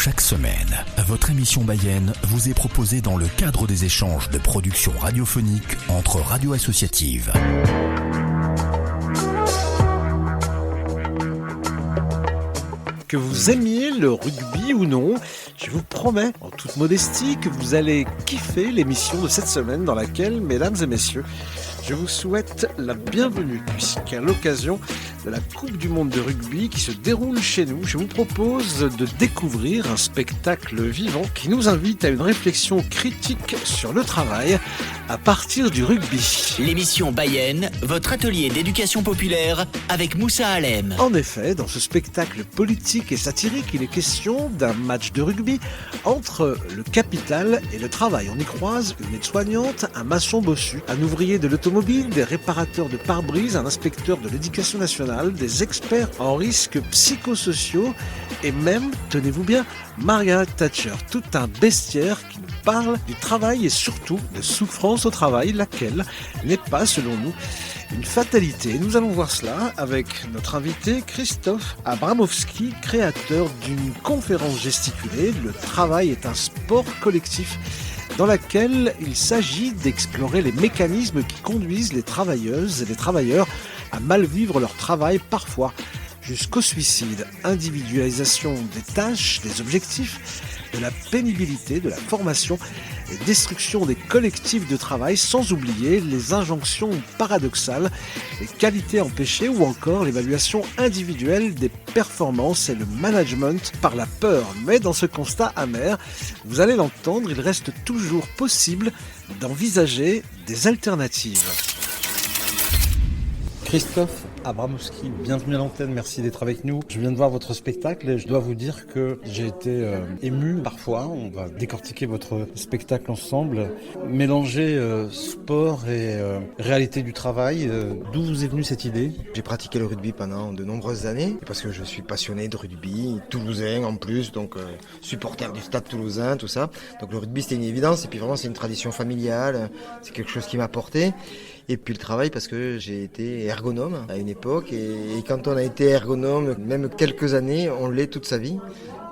Chaque semaine, votre émission Bayenne vous est proposée dans le cadre des échanges de production radiophonique entre radios associatives. Que vous aimiez le rugby ou non, je vous promets, en toute modestie, que vous allez kiffer l'émission de cette semaine dans laquelle, mesdames et messieurs, je vous souhaite la bienvenue, puisqu'à l'occasion de la Coupe du Monde de rugby qui se déroule chez nous, je vous propose de découvrir un spectacle vivant qui nous invite à une réflexion critique sur le travail à partir du rugby. L'émission Bayenne, votre atelier d'éducation populaire avec Moussa Alem. En effet, dans ce spectacle politique et satirique, il est question d'un match de rugby entre le capital et le travail. On y croise une aide-soignante, un maçon bossu, un ouvrier de l'automobile, des réparateurs de pare-brise, un inspecteur de l'éducation nationale, des experts en risques psychosociaux et même, tenez-vous bien, Margaret Thatcher. Tout un bestiaire qui nous parle du travail et surtout de souffrance au travail, laquelle n'est pas, selon nous, une fatalité. Nous allons voir cela avec notre invité Christophe Abramowski, créateur d'une conférence gesticulée « Le travail est un sport collectif » dans laquelle il s'agit d'explorer les mécanismes qui conduisent les travailleuses et les travailleurs à mal vivre leur travail, parfois jusqu'au suicide. Individualisation des tâches, des objectifs, de la pénibilité, de la formation et destruction des collectifs de travail, sans oublier les injonctions paradoxales, les qualités empêchées ou encore l'évaluation individuelle des performances et le management par la peur. Mais dans ce constat amer, vous allez l'entendre, il reste toujours possible d'envisager des alternatives. Christophe Abramowski, bienvenue à l'antenne, merci d'être avec nous. Je viens de voir votre spectacle et je dois vous dire que j'ai été ému parfois. On va décortiquer votre spectacle ensemble. Mélanger sport et réalité du travail, d'où vous est venue cette idée ? J'ai pratiqué le rugby pendant de nombreuses années parce que je suis passionné de rugby, toulousain en plus, donc supporter du Stade Toulousain, tout ça. Donc le rugby c'était une évidence et puis vraiment c'est une tradition familiale, c'est quelque chose qui m'a porté. Et puis le travail parce que j'ai été ergonome à une époque et quand on a été ergonome, même quelques années, on l'est toute sa vie.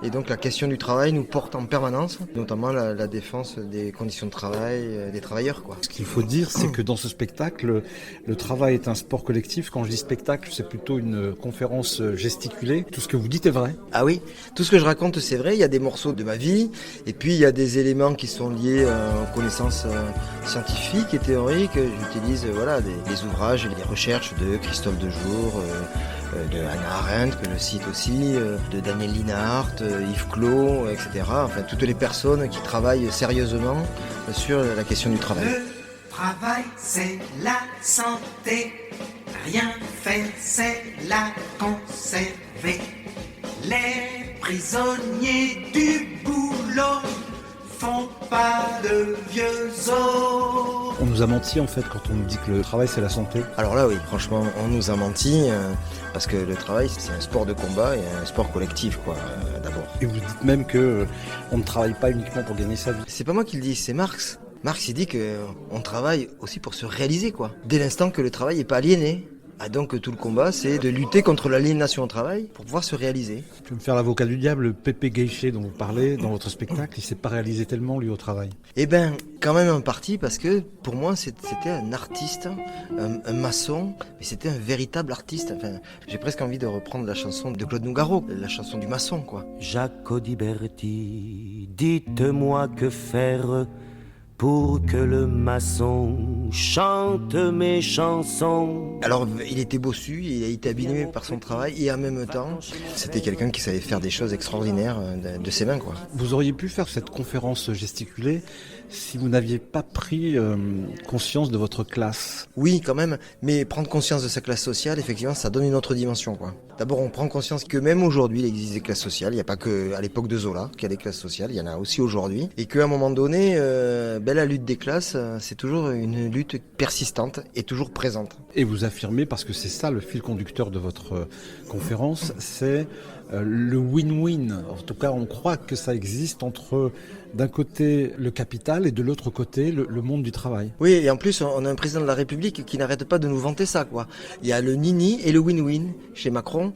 Et donc la question du travail nous porte en permanence, notamment la défense des conditions de travail des travailleurs, quoi. Ce qu'il faut dire, c'est que dans ce spectacle, le travail est un sport collectif. Quand je dis spectacle, c'est plutôt une conférence gesticulée. Tout ce que vous dites est vrai ? Ah oui, tout ce que je raconte c'est vrai, il y a des morceaux de ma vie, et puis il y a des éléments qui sont liés aux connaissances scientifiques et théoriques. J'utilise des ouvrages, des recherches de Christophe Dejour, de Hannah Arendt, que je cite aussi, de Daniel Linhart, Yves Clos, etc. Enfin, toutes les personnes qui travaillent sérieusement sur la question du travail. Le travail, c'est la santé. Rien faire, c'est la conserver. Les prisonniers du boulot font pas de vieux os. On nous a menti en fait quand on nous dit que le travail c'est la santé. Alors là oui, franchement, on nous a menti parce que le travail c'est un sport de combat et un sport collectif d'abord. Et vous dites même que on ne travaille pas uniquement pour gagner sa vie. C'est pas moi qui le dis, c'est Marx. Marx il dit qu'on travaille aussi pour se réaliser dès l'instant que le travail n'est pas aliéné. Ah donc tout le combat c'est de lutter contre l'aliénation au travail pour pouvoir se réaliser. Je vais me faire l'avocat du diable, Pépé Guéché dont vous parlez dans votre spectacle, il s'est pas réalisé tellement lui au travail. Eh ben quand même en partie parce que pour moi c'était un artiste, un maçon, mais c'était un véritable artiste. Enfin, j'ai presque envie de reprendre la chanson de Claude Nougaro, la chanson du maçon Jacques Audiberti, dites-moi que faire pour que le maçon chante mes chansons. Alors il était bossu, il a été abîmé par son travail et en même temps c'était quelqu'un qui savait faire des choses extraordinaires de ses mains Vous auriez pu faire cette conférence gesticulée si vous n'aviez pas pris conscience de votre classe. Oui quand même, mais prendre conscience de sa classe sociale, effectivement ça donne une autre dimension D'abord on prend conscience que même aujourd'hui il existe des classes sociales, il n'y a pas que à l'époque de Zola qu'il y a des classes sociales, il y en a aussi aujourd'hui et qu'à un moment donné la lutte des classes c'est toujours une lutte persistante et toujours présente. Et vous affirmez, parce que c'est ça le fil conducteur de votre conférence, c'est le win-win. En tout cas, on croit que ça existe entre d'un côté le capital et de l'autre côté le monde du travail. Oui, et en plus, on a un président de la République qui n'arrête pas de nous vanter ça, quoi. Il y a le nini et le win-win chez Macron.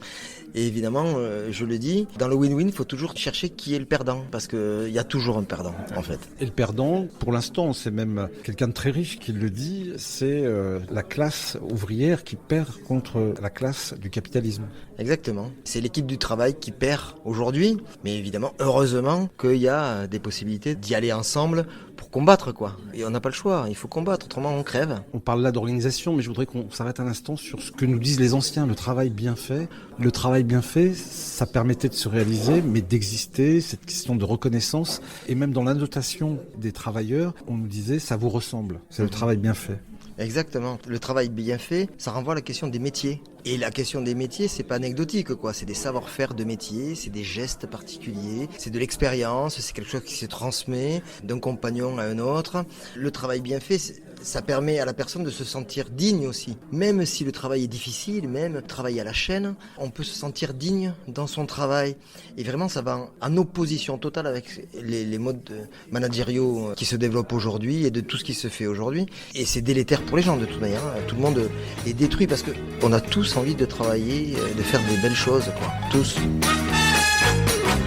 Et évidemment, je le dis, dans le win-win, il faut toujours chercher qui est le perdant, parce qu'il y a toujours un perdant, en fait. Et le perdant, pour l'instant, c'est même quelqu'un de très riche qui le dit, c'est la classe ouvrière qui perd contre la classe du capitalisme. Exactement. C'est l'équipe du travail qui perd aujourd'hui, mais évidemment, heureusement qu'il y a des possibilités d'y aller ensemble pour combattre, quoi. Et on n'a pas le choix, il faut combattre, autrement on crève. On parle là d'organisation, mais je voudrais qu'on s'arrête un instant sur ce que nous disent les anciens, le travail bien fait. Le travail bien fait, ça permettait de se réaliser, mais d'exister, cette question de reconnaissance. Et même dans l'annotation des travailleurs, on nous disait ça vous ressemble, c'est le travail bien fait. Exactement. Le travail bien fait, ça renvoie à la question des métiers. Et la question des métiers, c'est pas anecdotique, quoi. C'est des savoir-faire de métier, c'est des gestes particuliers, c'est de l'expérience, c'est quelque chose qui se transmet d'un compagnon à un autre. Le travail bien fait, ça permet à la personne de se sentir digne aussi. Même si le travail est difficile, même travailler à la chaîne, on peut se sentir digne dans son travail. Et vraiment, ça va en opposition totale avec les modes managériaux qui se développent aujourd'hui et de tout ce qui se fait aujourd'hui. Et c'est délétère pour les gens de toute manière. Tout le monde est détruit parce qu'on a tous envie de travailler, de faire des belles choses, quoi. Tous.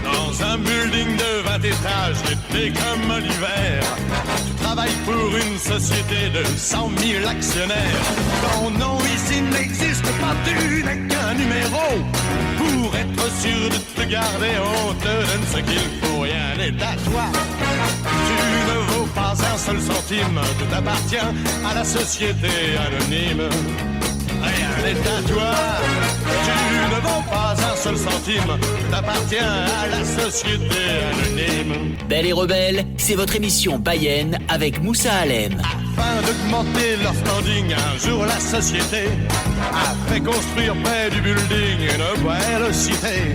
Dans un building de 20 étages, l'été comme l'hiver, tu travailles pour une société de 100 000 actionnaires. Ton nom ici n'existe pas, tu n'es qu'un numéro. Pour être sûr de te garder, on te donne ce qu'il faut, rien n'est à toi. Tu ne vaux pas un seul centime, tout appartient à la société anonyme. Rien n'est à toi, tu ne vaux pas un seul centime, tout appartient à la société anonyme. Belle et rebelle, c'est votre émission Bayenne avec Moussa Allem. Afin d'augmenter leur standing, un jour la société a fait construire près du building une belle cité.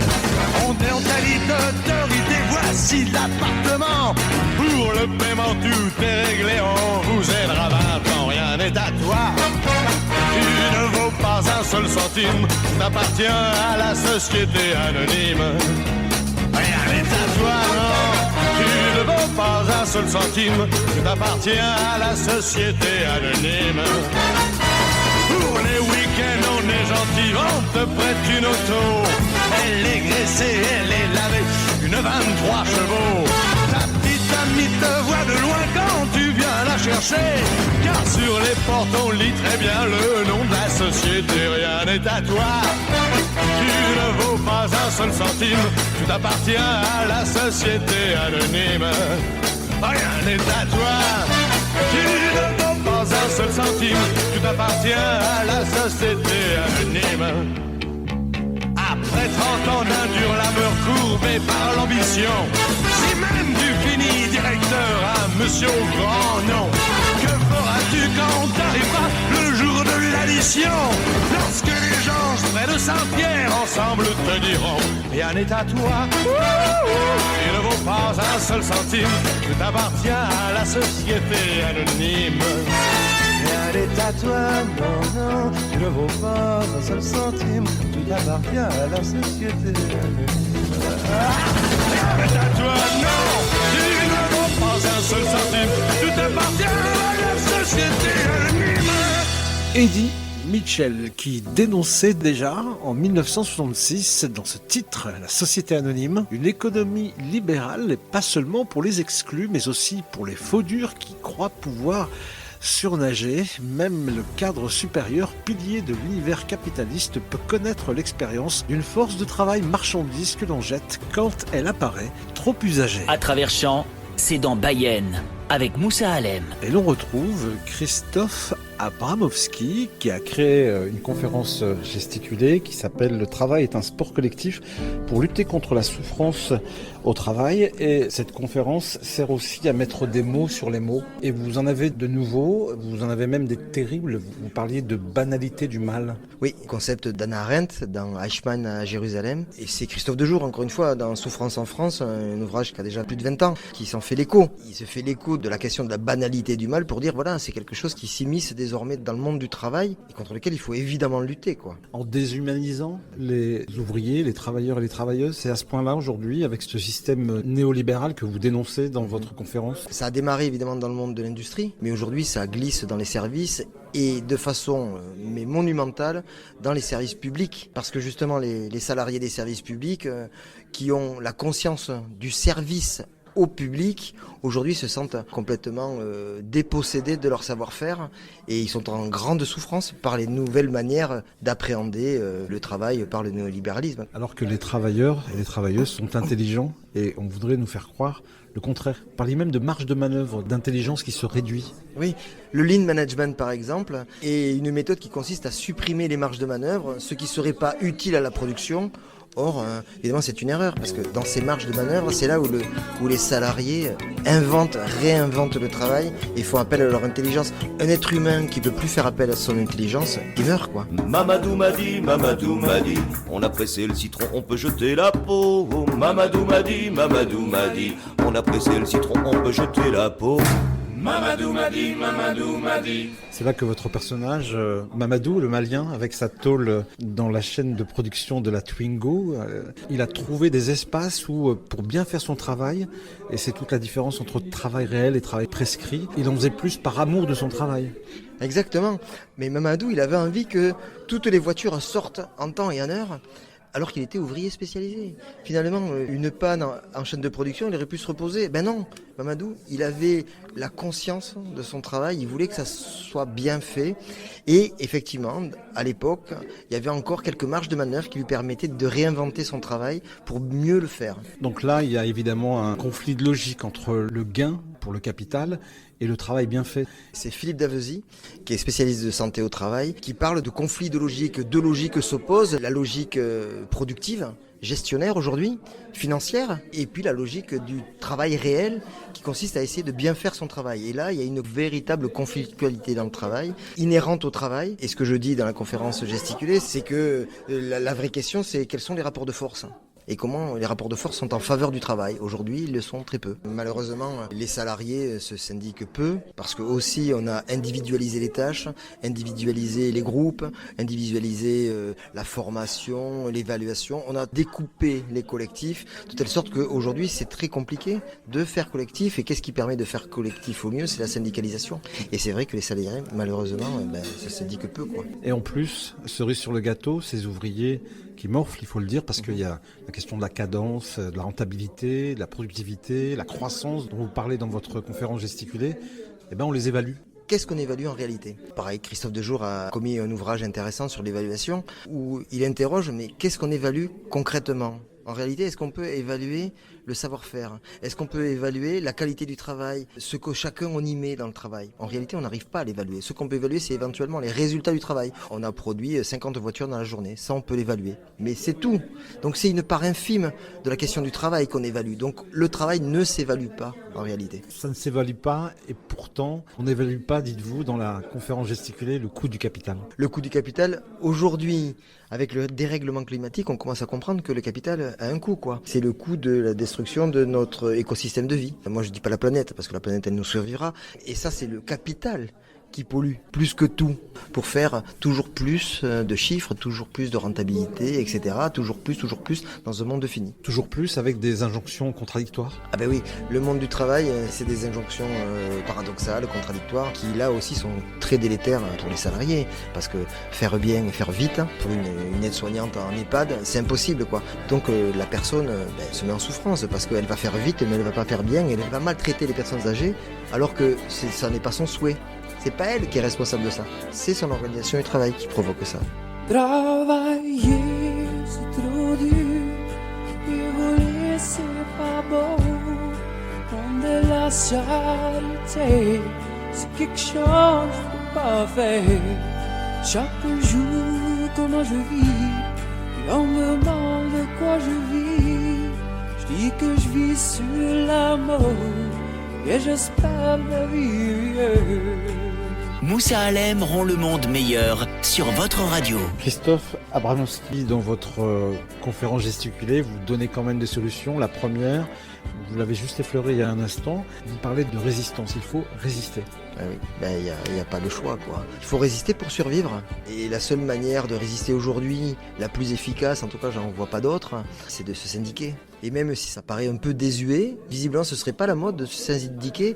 On est en qualité d'autorité, voici l'appartement. Pour le paiement tout est réglé, on vous aidera maintenant, rien n'est à toi. Tu ne vaux pas un seul centime, t'appartiens à la société anonyme. Rien n'est à toi, non. Tu ne vaux pas un seul centime, t'appartiens à la société anonyme. Pour les week-ends, on est gentil, on te prête une auto. Elle est graissée, elle est lavée, une 23 chevaux. Ta petite amie te voit de loin quand tu viens la chercher. Car sur les portes on lit très bien le nom de la société. Rien n'est à toi, tu ne vaux pas un seul centime, tu t'appartiens à la société anonyme. Rien n'est à toi, tu ne vaux pas un seul centime, tu t'appartiens à la société anonyme. Après 30 ans d'un dur labeur courbé par l'ambition, si même tu finis directeur à monsieur au grand nom, que feras-tu quand t'arriveras le jour de l'addition? Lorsque les gens près de Saint-Pierre ensemble te diront rien n'est à toi, il ne vaut pas un seul centime, tu t'appartiens à la société anonyme. Rien n'est à toi, non, non, tu ne vaux pas un seul centime, tu t'appartiens à la société anonyme. Rien n'est à toi, non, tu ne vaux pas un seul centime, tu t'appartiens à la société anonyme. Eddie Mitchell, qui dénonçait déjà en 1966 dans ce titre, La Société Anonyme, une économie libérale, et pas seulement pour les exclus, mais aussi pour les faux durs qui croient pouvoir surnager. Même le cadre supérieur, pilier de l'univers capitaliste, peut connaître l'expérience d'une force de travail marchandise que l'on jette quand elle apparaît trop usagée. À travers champs, c'est dans Bayenne avec Moussa Allem. Et l'on retrouve Christophe Abramovski qui a créé une conférence gesticulée qui s'appelle « Le travail est un sport collectif pour lutter contre la souffrance au travail ». Et cette conférence sert aussi à mettre des mots sur les mots. Et vous en avez de nouveaux, vous en avez même des terribles. Vous parliez de banalité du mal. Oui, concept d'Hannah Arendt dans Eichmann à Jérusalem. Et c'est Christophe Dejour, encore une fois, dans Souffrance en France, un ouvrage qui a déjà plus de 20 ans, qui s'en fait l'écho. Il se fait l'écho de la question de la banalité du mal pour dire, voilà, c'est quelque chose qui s'immisce désormais désormais dans le monde du travail et contre lequel il faut évidemment lutter, quoi. En déshumanisant les ouvriers, les travailleurs et les travailleuses, c'est à ce point-là aujourd'hui, avec ce système néolibéral que vous dénoncez dans votre conférence? Ça a démarré évidemment dans le monde de l'industrie, mais aujourd'hui ça glisse dans les services et de façon mais monumentale dans les services publics. Parce que justement les salariés des services publics qui ont la conscience du service au public, aujourd'hui se sentent complètement dépossédés de leur savoir-faire et ils sont en grande souffrance par les nouvelles manières d'appréhender le travail par le néolibéralisme. Alors que les travailleurs et les travailleuses sont intelligents et on voudrait nous faire croire le contraire. Parlez même de marge de manœuvre, d'intelligence qui se réduit. Oui, le lean management par exemple est une méthode qui consiste à supprimer les marges de manœuvre, ce qui ne serait pas utile à la production. Or, évidemment, c'est une erreur, parce que dans ces marges de manœuvre, c'est là où les salariés réinventent le travail et font appel à leur intelligence. Un être humain qui ne peut plus faire appel à son intelligence, il meurt, quoi. Mamadou m'a dit, on a pressé le citron, on peut jeter la peau. Mamadou m'a dit, on a pressé le citron, on peut jeter la peau. Mamadou m'a dit. C'est là que votre personnage, Mamadou, le Malien, avec sa tôle dans la chaîne de production de la Twingo, il a trouvé des espaces où, pour bien faire son travail, et c'est toute la différence entre travail réel et travail prescrit, il en faisait plus par amour de son travail. Exactement. Mais Mamadou, il avait envie que toutes les voitures sortent en temps et en heure, alors qu'il était ouvrier spécialisé. Finalement, une panne en chaîne de production, il aurait pu se reposer. Ben non, Mamadou, il avait la conscience de son travail, il voulait que ça soit bien fait. Et effectivement, à l'époque, il y avait encore quelques marges de manœuvre qui lui permettaient de réinventer son travail pour mieux le faire. Donc là, il y a évidemment un conflit de logique entre le gain pour le capital et le travail bien fait. C'est Philippe Davesi, qui est spécialiste de santé au travail, qui parle de conflit de logique. Deux logiques s'opposent, la logique productive, gestionnaire aujourd'hui, financière, et puis la logique du travail réel qui consiste à essayer de bien faire son travail. Et là, il y a une véritable conflictualité dans le travail, inhérente au travail. Et ce que je dis dans la conférence gesticulée, c'est que la vraie question, c'est quels sont les rapports de force ? Et comment les rapports de force sont en faveur du travail. Aujourd'hui, ils le sont très peu. Malheureusement, les salariés se syndiquent peu, parce que aussi on a individualisé les tâches, individualisé les groupes, individualisé la formation, l'évaluation. On a découpé les collectifs, de telle sorte qu'aujourd'hui, c'est très compliqué de faire collectif. Et qu'est-ce qui permet de faire collectif au mieux ? C'est la syndicalisation. Et c'est vrai que les salariés, malheureusement, se syndiquent peu, quoi. Et en plus, cerise sur le gâteau, ces ouvriers qui morflent, il faut le dire, parce qu'il y a la question de la cadence, de la rentabilité, de la productivité, la croissance dont vous parlez dans votre conférence gesticulée, on les évalue. Qu'est-ce qu'on évalue en réalité ? Pareil, Christophe Dejour a commis un ouvrage intéressant sur l'évaluation où il interroge, mais qu'est-ce qu'on évalue concrètement ? En réalité, est-ce qu'on peut évaluer le savoir-faire ? Est-ce qu'on peut évaluer la qualité du travail ? Ce que chacun on y met dans le travail ? En réalité, on n'arrive pas à l'évaluer. Ce qu'on peut évaluer, c'est éventuellement les résultats du travail. On a produit 50 voitures dans la journée. Ça, on peut l'évaluer. Mais c'est tout. Donc c'est une part infime de la question du travail qu'on évalue. Donc le travail ne s'évalue pas en réalité. Ça ne s'évalue pas et pourtant, on n'évalue pas, dites-vous, dans la conférence gesticulée, le coût du capital. Le coût du capital, aujourd'hui, avec le dérèglement climatique, on commence à comprendre que le capital a un coût, quoi. C'est le coût de la destruction de notre écosystème de vie. Moi, je dis pas la planète, parce que la planète, elle nous survivra. Et ça, c'est le capital qui pollue plus que tout, pour faire toujours plus de chiffres, toujours plus de rentabilité, etc. Toujours plus dans un monde fini. Toujours plus avec des injonctions contradictoires. Ah ben oui, le monde du travail, c'est des injonctions paradoxales, contradictoires, qui là aussi sont très délétères pour les salariés, parce que faire bien et faire vite, pour une aide-soignante en EHPAD, c'est impossible, quoi. Donc la personne se met en souffrance, parce qu'elle va faire vite, mais elle va pas faire bien, et elle va maltraiter les personnes âgées, alors que ça n'est pas son souhait. C'est pas elle qui est responsable de ça, c'est son organisation du travail qui provoque ça. Travailler, c'est trop dur, et voler, c'est pas beau. On est la charité, c'est quelque chose de pas fait. Chaque jour, comment je vis, et on me demande de quoi je vis. Je dis que je vis sur l'amour, et j'espère la vie. Moussa Allem rend le monde meilleur sur votre radio. Christophe Abramowski, dans votre conférence gesticulée, vous donnez quand même des solutions. La première, vous l'avez juste effleuré il y a un instant, vous parlez de résistance, il faut résister. Ah oui, il n'y a pas le choix, quoi. Il faut résister pour survivre. Et la seule manière de résister aujourd'hui, la plus efficace, en tout cas j'en vois pas d'autre, c'est de se syndiquer. Et même si ça paraît un peu désuet, visiblement ce serait pas la mode de se syndiquer.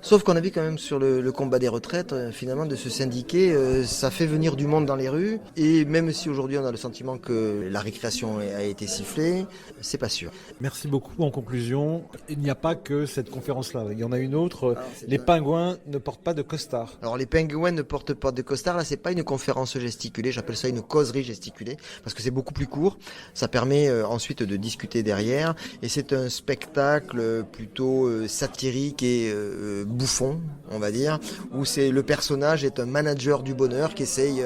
Sauf qu'on a vu quand même sur le combat des retraites, finalement de se syndiquer, ça fait venir du monde dans les rues. Et même si aujourd'hui on a le sentiment que la récréation a été sifflée, c'est pas sûr. Merci beaucoup. En conclusion, il n'y a pas que cette conférence-là. Il y en a une autre. Les pingouins ne portent pas de costard. Alors les pingouins ne portent pas de costard. Là, c'est pas une conférence gesticulée. J'appelle ça une causerie gesticulée parce que c'est beaucoup plus court. Ça permet ensuite de discuter derrière. Et c'est un spectacle plutôt satirique et bouffon, on va dire, où le personnage est un manager du bonheur qui essaye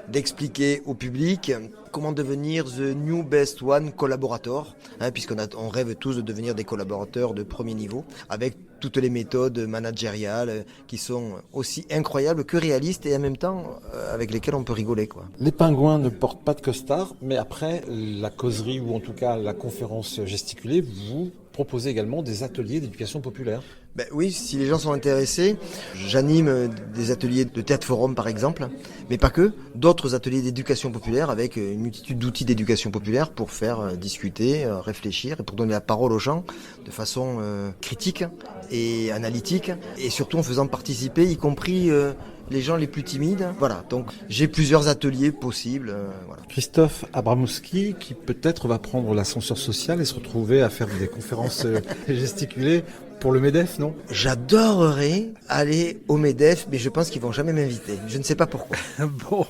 d'expliquer au public comment devenir the new best one collaborator, puisqu'on rêve tous de devenir des collaborateurs de premier niveau, avec toutes les méthodes managériales qui sont aussi incroyables que réalistes et en même temps avec lesquelles on peut rigoler, quoi. Les pingouins ne portent pas de costard, mais après la causerie ou en tout cas la conférence gesticulée, vous proposez également des ateliers d'éducation populaire. Oui, si les gens sont intéressés, j'anime des ateliers de théâtre forum par exemple, mais pas que, d'autres ateliers d'éducation populaire avec une multitude d'outils d'éducation populaire pour faire discuter, réfléchir et pour donner la parole aux gens de façon critique et analytique et surtout en faisant participer y compris les gens les plus timides. Voilà, donc j'ai plusieurs ateliers possibles. Voilà. Christophe Abramowski qui peut-être va prendre l'ascenseur social et se retrouver à faire des conférences gesticulées pour le MEDEF, non ? J'adorerais aller au MEDEF, mais je pense qu'ils vont jamais m'inviter. Je ne sais pas pourquoi. Bon,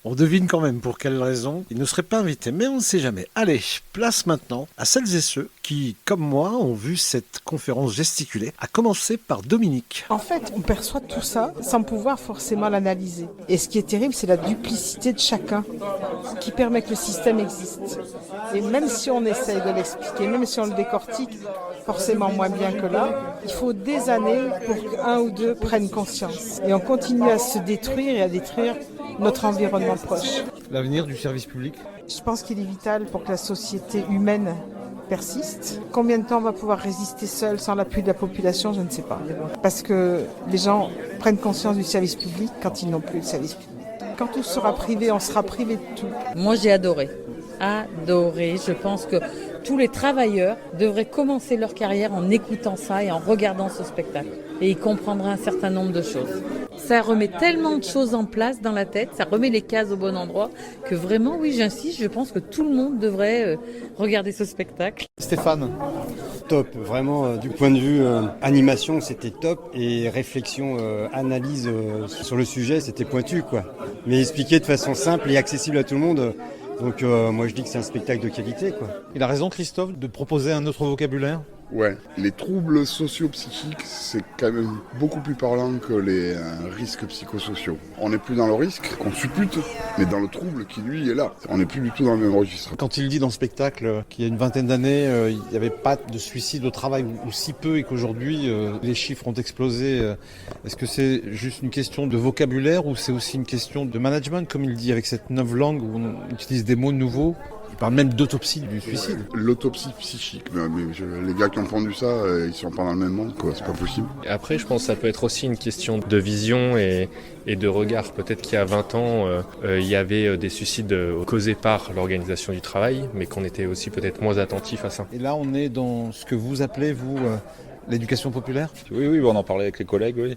on devine quand même pour quelle raison ils ne seraient pas invités, mais on ne sait jamais. Allez, place maintenant à celles et ceux qui, comme moi, ont vu cette conférence gesticulée, à commencer par Dominique. En fait, on perçoit tout ça sans pouvoir forcément l'analyser. Et ce qui est terrible, c'est la duplicité de chacun qui permet que le système existe. Et même si on essaye de l'expliquer, même si on le décortique, forcément moins bien que là, il faut des années pour qu'un ou deux prennent conscience. Et on continue à se détruire et à détruire notre environnement proche. L'avenir du service public ? Je pense qu'il est vital pour que la société humaine persiste. Combien de temps on va pouvoir résister seul, sans l'appui de la population, je ne sais pas. Parce que les gens prennent conscience du service public quand ils n'ont plus de service public. Quand tout sera privé, on sera privé de tout. Moi, j'ai adoré. Je pense que tous les travailleurs devraient commencer leur carrière en écoutant ça et en regardant ce spectacle. Et ils comprendraient un certain nombre de choses. Ça remet tellement de choses en place dans la tête, ça remet les cases au bon endroit, que vraiment, oui, j'insiste, je pense que tout le monde devrait regarder ce spectacle. Stéphane ? Top, vraiment, du point de vue animation, c'était top. Et réflexion, analyse sur le sujet, c'était pointu, quoi. Mais expliqué de façon simple et accessible à tout le monde. Donc moi je dis que c'est un spectacle de qualité, quoi. Il a raison Christophe de proposer un autre vocabulaire ? Ouais, les troubles socio-psychiques, c'est quand même beaucoup plus parlant que les risques psychosociaux. On n'est plus dans le risque qu'on suppute, mais dans le trouble qui lui est là. On n'est plus du tout dans le même registre. Quand il dit dans le spectacle qu'il y a une vingtaine d'années, il n'y avait pas de suicide au travail, ou si peu, et qu'aujourd'hui les chiffres ont explosé, est-ce que c'est juste une question de vocabulaire ou c'est aussi une question de management, comme il dit, avec cette nouvelle langue où on utilise des mots nouveaux ? Il parle même d'autopsie du suicide. Ouais, l'autopsie psychique. Les gars qui ont pondu ça, ils sont pas dans le même monde, quoi. C'est pas possible. Après, je pense que ça peut être aussi une question de vision et de regard. Peut-être qu'il y a 20 ans, il y avait des suicides causés par l'organisation du travail, mais qu'on était aussi peut-être moins attentif à ça. Et là, on est dans ce que vous appelez, vous... l'éducation populaire ? Oui, on en parlait avec les collègues, oui.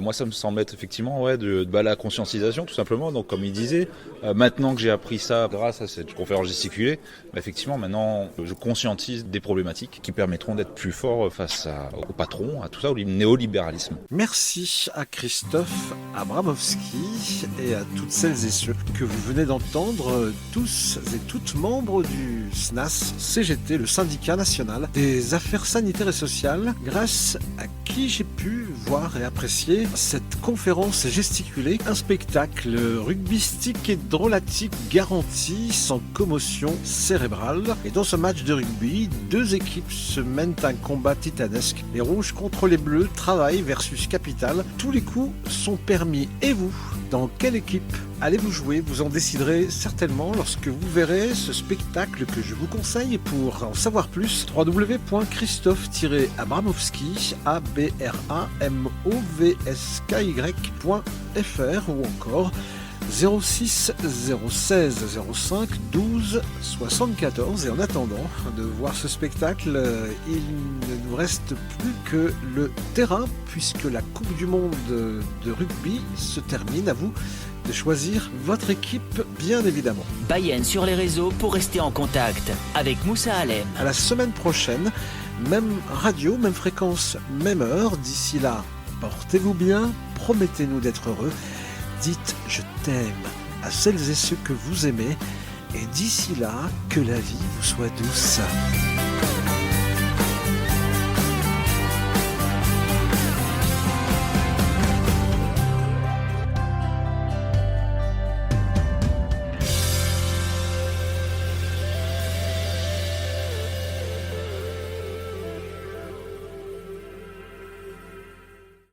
Moi, ça me semble être effectivement de la conscientisation, tout simplement. Donc, comme il disait, maintenant que j'ai appris ça grâce à cette conférence gesticulée, effectivement, maintenant, je conscientise des problématiques qui permettront d'être plus fort face au patron, à tout ça, au néolibéralisme. Merci à Christophe Abramowski et à toutes celles et ceux que vous venez d'entendre, tous et toutes membres du SNAS, CGT, le syndicat national des affaires sanitaires et sociales, grâce à qui j'ai pu pu voir et apprécier cette conférence gesticulée, un spectacle rugbystique et drôlatique garanti, sans commotion cérébrale. Et dans ce match de rugby, deux équipes se mènent un combat titanesque. Les rouges contre les bleus, travail versus capital. Tous les coups sont permis. Et vous, dans quelle équipe allez-vous jouer? Vous en déciderez certainement lorsque vous verrez ce spectacle que je vous conseille. Pour en savoir plus, www.christophe-abramowski, abramowsky.fr ou encore 06 016 05 12 74. Et en attendant de voir ce spectacle, il ne nous reste plus que le terrain puisque la Coupe du Monde de rugby se termine. À vous de choisir votre équipe, bien évidemment. Bayern sur les réseaux pour rester en contact avec Moussa Allem. À la semaine prochaine, même radio, même fréquence, même heure. D'ici là, portez-vous bien, promettez-nous d'être heureux. Dites « je t'aime » à celles et ceux que vous aimez. Et d'ici là, que la vie vous soit douce.